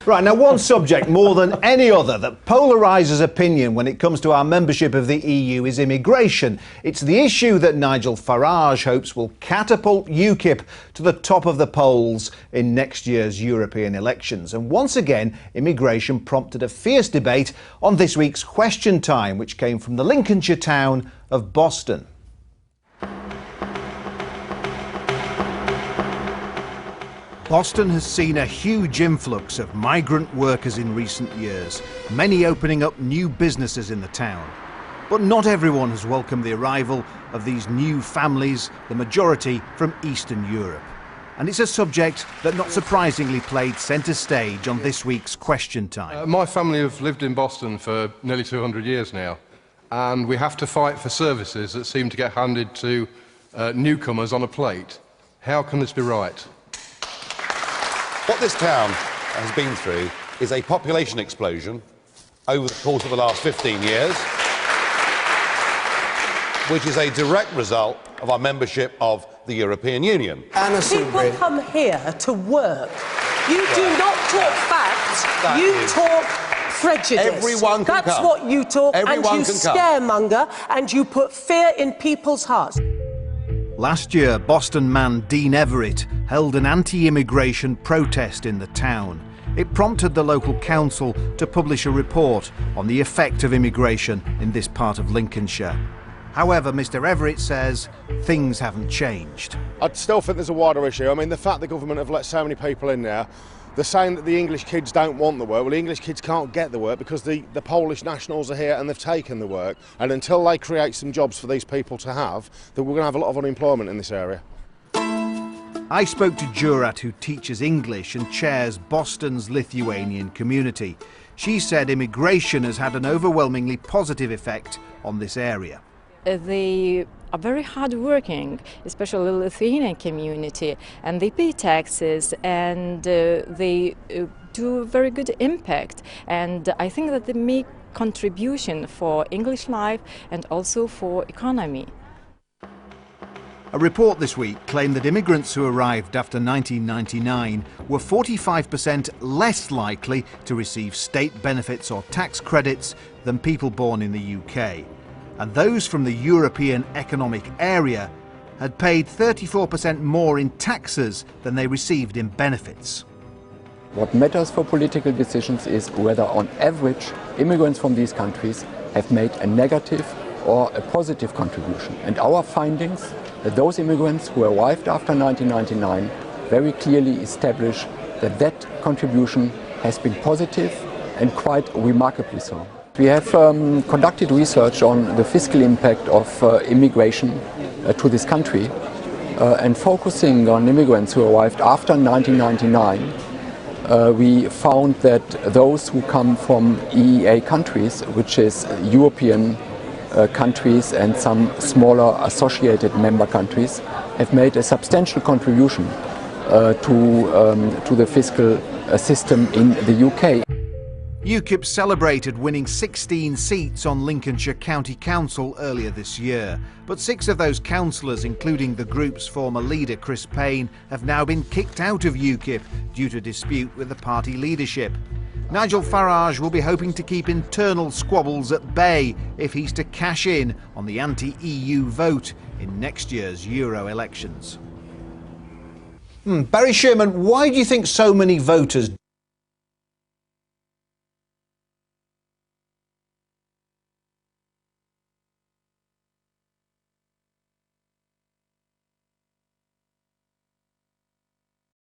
Right, now one subject more than any other that polarises opinion when it comes to our membership of the EU is immigration. It's the issue that Nigel Farage hopes will catapult UKIP to the top of the polls in next year's European elections. And once again, immigration prompted a fierce debate on this week's Question Time, which came from the Lincolnshire town of Boston. Boston has seen a huge influx of migrant workers in recent years, many opening up new businesses in the town. But not everyone has welcomed the arrival of these new families, the majority from Eastern Europe. And it's a subject that not surprisingly played centre stage on this week's Question Time. My family have lived in Boston for nearly 200 years now, and we have to fight for services that seem to get handed to newcomers on a plate. How can this be right? What this town has been through is a population explosion over the course of the last 15 years, which is a direct result of our membership of the European Union. People come here to work. You do not talk facts, you talk prejudice. Everyone can That's come. What you talk, Everyone and you can come. scaremonger, and you put fear in people's hearts. Last year, Boston man Dean Everett held an anti-immigration protest in the town. It prompted the local council to publish a report on the effect of immigration in this part of Lincolnshire. However, Mr Everett says things haven't changed. I still think there's a wider issue. I mean, the fact the government have let so many people in now, they're saying that the English kids don't want the work. Well, the English kids can't get the work because the Polish nationals are here and they've taken the work. And until they create some jobs for these people to have, then we're going to have a lot of unemployment in this area. I spoke to Jurat, who teaches English and chairs Boston's Lithuanian community. She said immigration has had an overwhelmingly positive effect on this area. They are very hard-working, especially the Lithuanian community, and they pay taxes and they do a very good impact. And I think that they make contribution for English life and also for economy. A report this week claimed that immigrants who arrived after 1999 were 45% less likely to receive state benefits or tax credits than people born in the UK. And those from the European Economic Area had paid 34% more in taxes than they received in benefits. What matters for political decisions is whether on average immigrants from these countries have made a negative or a positive contribution. And our findings that those immigrants who arrived after 1999 very clearly establish that that contribution has been positive and quite remarkably so. We have conducted research on the fiscal impact of immigration to this country and focusing on immigrants who arrived after 1999, we found that those who come from EEA countries, which is European countries and some smaller associated member countries, have made a substantial contribution to the fiscal system in the UK. UKIP celebrated winning 16 seats on Lincolnshire County Council earlier this year, but 6 of those councillors, including the group's former leader Chris Payne, have now been kicked out of UKIP due to dispute with the party leadership. Nigel Farage will be hoping to keep internal squabbles at bay if he's to cash in on the anti-EU vote in next year's Euro elections. Barry Sherman, why do you think so many voters